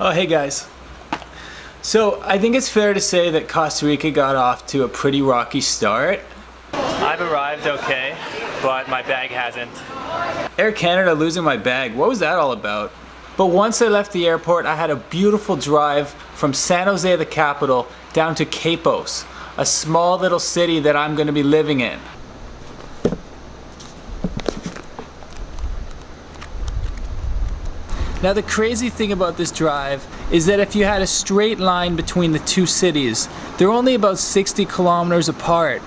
Oh, hey guys. So I think it's fair to say that Costa Rica got off to a pretty rocky start. I've arrived okay, but my bag hasn't. Air Canada losing my bag, what was that all about? But once I left the airport, I had a beautiful drive from San Jose, the capital, down to Capos, a small little city that I'm going to be living in. Now the crazy thing about this drive is that if you had a straight line between the two cities, they're only about 60 kilometers apart.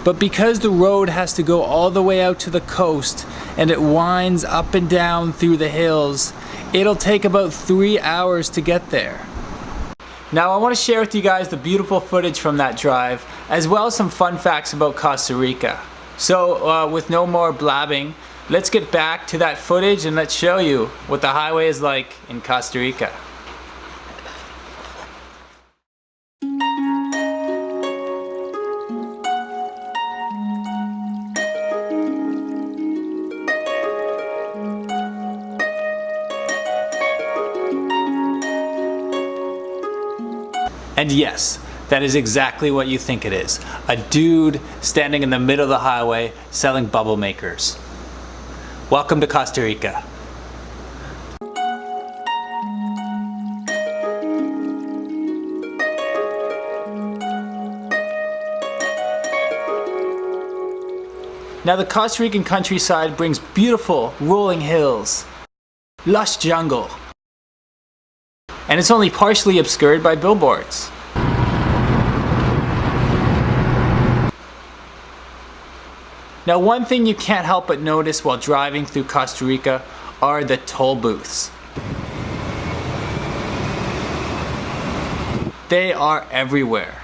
But because the road has to go all the way out to the coast and it winds up and down through the hills, it'll take about 3 hours to get there. Now I want to share with you guys the beautiful footage from that drive, as well as some fun facts about Costa Rica. So with no more blabbing, let's get back to that footage and let's show you what the highway is like in Costa Rica. And yes, that is exactly what you think it is. A dude standing in the middle of the highway selling bubble makers. Welcome to Costa Rica. Now the Costa Rican countryside brings beautiful rolling hills, lush jungle, and it's only partially obscured by billboards. Now one thing you can't help but notice while driving through Costa Rica are the toll booths. They are everywhere.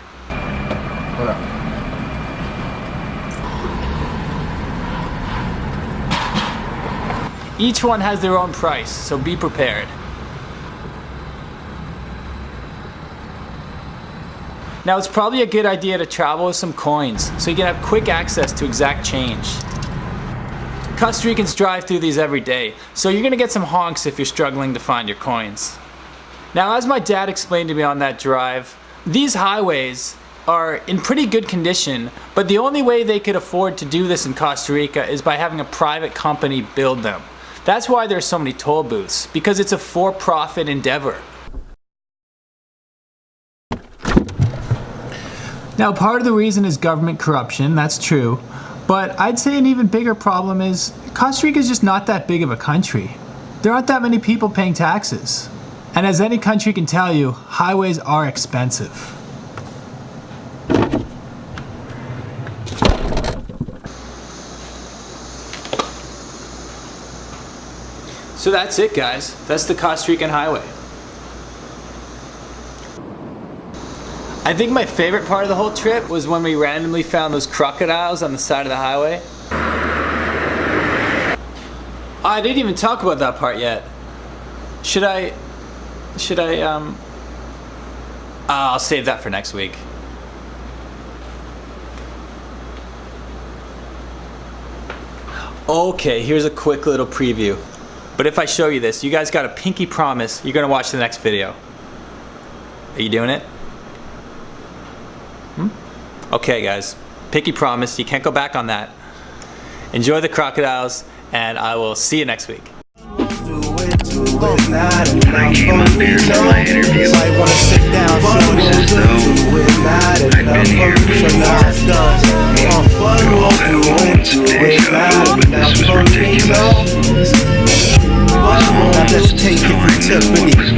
Each one has their own price, so be prepared. Now it's probably a good idea to travel with some coins so you can have quick access to exact change. Costa Ricans drive through these every day, so you're gonna get some honks if you're struggling to find your coins. Now as my dad explained to me on that drive, these highways are in pretty good condition, but the only way they could afford to do this in Costa Rica is by having a private company build them. That's why there's so many toll booths, because it's a for-profit endeavor. Now part of the reason is government corruption, that's true, but I'd say an even bigger problem is Costa Rica is just not that big of a country. There aren't that many people paying taxes. And as any country can tell you, highways are expensive. So that's it guys, that's the Costa Rican highway. I think my favorite part of the whole trip was when we randomly found those crocodiles on the side of the highway. Oh, I didn't even talk about that part yet. I'll save that for next week. Okay, here's a quick little preview. But if I show you this, you guys got a pinky promise you're gonna watch the next video. Are you doing it? Okay guys, pinky promise, you can't go back on that. Enjoy the crocodiles, and I will see you next week. I came up here for my interview. I wanna sit down, I've been here before. We're all at home today, so I hope this was ridiculous. Now let's take it from Tiffany.